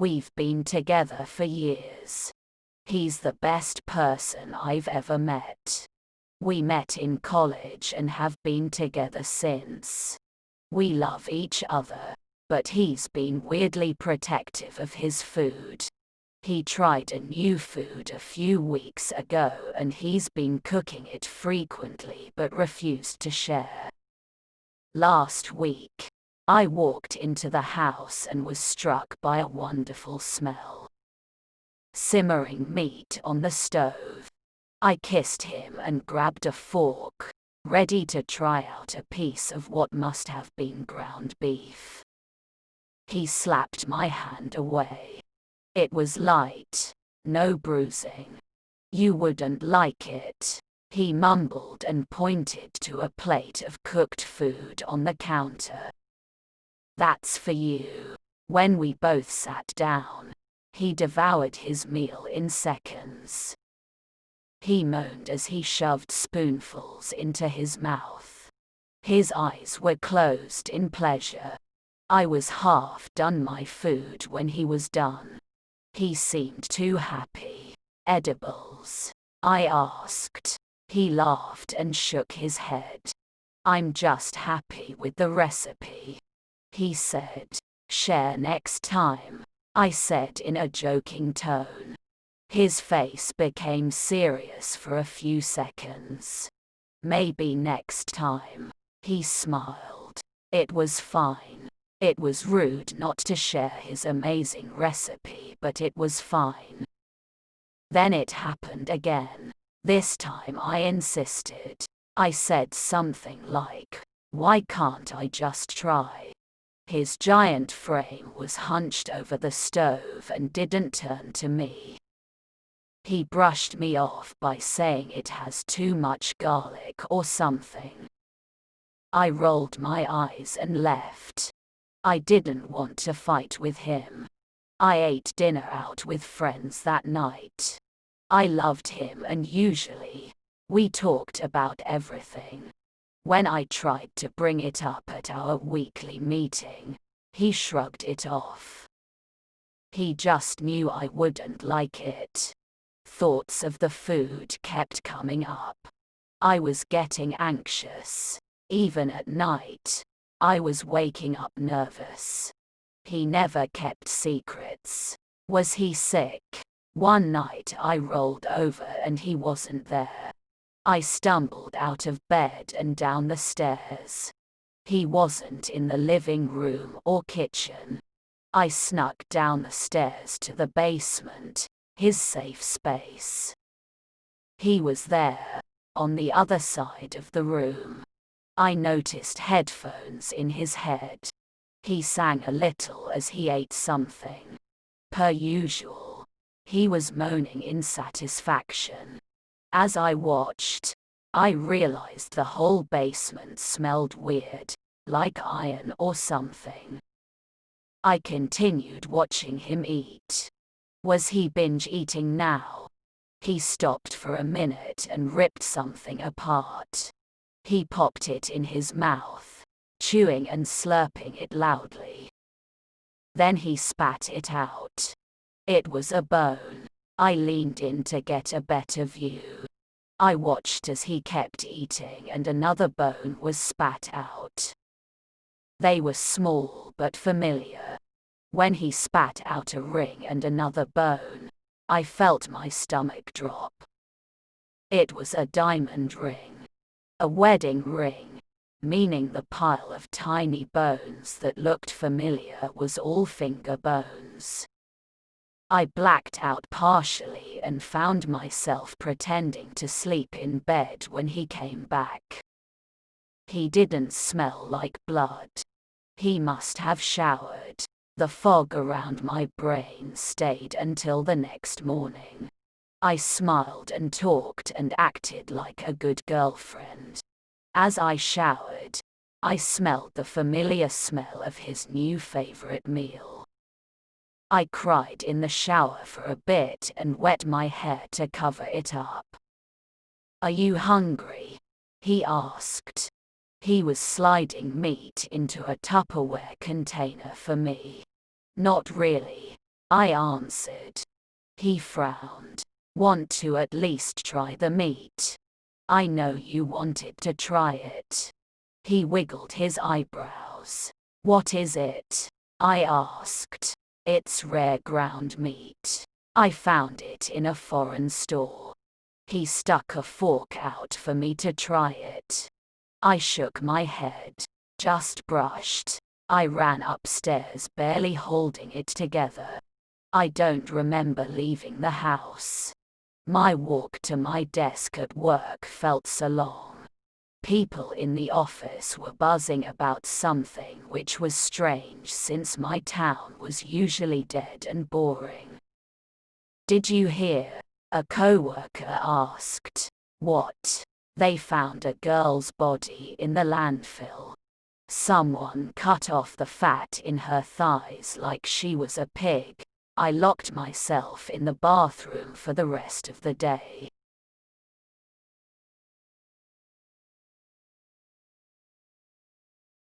We've been together for years. He's the best person I've ever met. We met in college and have been together since. We love each other, but he's been weirdly protective of his food. He tried a new food a few weeks ago and he's been cooking it frequently but refused to share. Last week, I walked into the house and was struck by a wonderful smell. Simmering meat on the stove. I kissed him and grabbed a fork, ready to try out a piece of what must have been ground beef. He slapped my hand away. It was light, no bruising. You wouldn't like it, he mumbled and pointed to a plate of cooked food on the counter. That's for you. When we both sat down, he devoured his meal in seconds. He moaned as he shoved spoonfuls into his mouth. His eyes were closed in pleasure. I was half done my food when he was done. He seemed too happy. Edibles? I asked. He laughed and shook his head. I'm just happy with the recipe, he said. Share next time, I said in a joking tone. His face became serious for a few seconds. Maybe next time, he smiled. It was fine. It was rude not to share his amazing recipe, but it was fine. Then it happened again. This time I insisted. I said something like, "Why can't I just try?" His giant frame was hunched over the stove and didn't turn to me. He brushed me off by saying it has too much garlic or something. I rolled my eyes and left. I didn't want to fight with him. I ate dinner out with friends that night. I loved him and usually, we talked about everything. When I tried to bring it up at our weekly meeting, he shrugged it off. He just knew I wouldn't like it. Thoughts of the food kept coming up. I was getting anxious. Even at night, I was waking up nervous. He never kept secrets. Was he sick? One night I rolled over and he wasn't there. I stumbled out of bed and down the stairs. He wasn't in the living room or kitchen. I snuck down the stairs to the basement, his safe space. He was there, on the other side of the room. I noticed headphones in his head. He sang a little as he ate something. Per usual, he was moaning in satisfaction. As I watched, I realized the whole basement smelled weird, like iron or something. I continued watching him eat. Was he binge eating now? He stopped for a minute and ripped something apart. He popped it in his mouth, chewing and slurping it loudly. Then he spat it out. It was a bone. I leaned in to get a better view. I watched as he kept eating and another bone was spat out. They were small but familiar. When he spat out a ring and another bone, I felt my stomach drop. It was a diamond ring. A wedding ring, meaning the pile of tiny bones that looked familiar was all finger bones. I blacked out partially and found myself pretending to sleep in bed when he came back. He didn't smell like blood. He must have showered. The fog around my brain stayed until the next morning. I smiled and talked and acted like a good girlfriend. As I showered, I smelled the familiar smell of his new favorite meal. I cried in the shower for a bit and wet my hair to cover it up. "Are you hungry?" he asked. He was sliding meat into a Tupperware container for me. "Not really. I answered. He frowned. Want to at least try the meat? I know you wanted to try it. He wiggled his eyebrows. What is it? I asked. It's rare ground meat. I found it in a foreign store. He stuck a fork out for me to try it. I shook my head. Just brushed. I ran upstairs barely holding it together. I don't remember leaving the house. My walk to my desk at work felt so long. People in the office were buzzing about something which was strange since my town was usually dead and boring. Did you hear? A coworker asked. What? They found a girl's body in the landfill. Someone cut off the fat in her thighs like she was a pig. I locked myself in the bathroom for the rest of the day.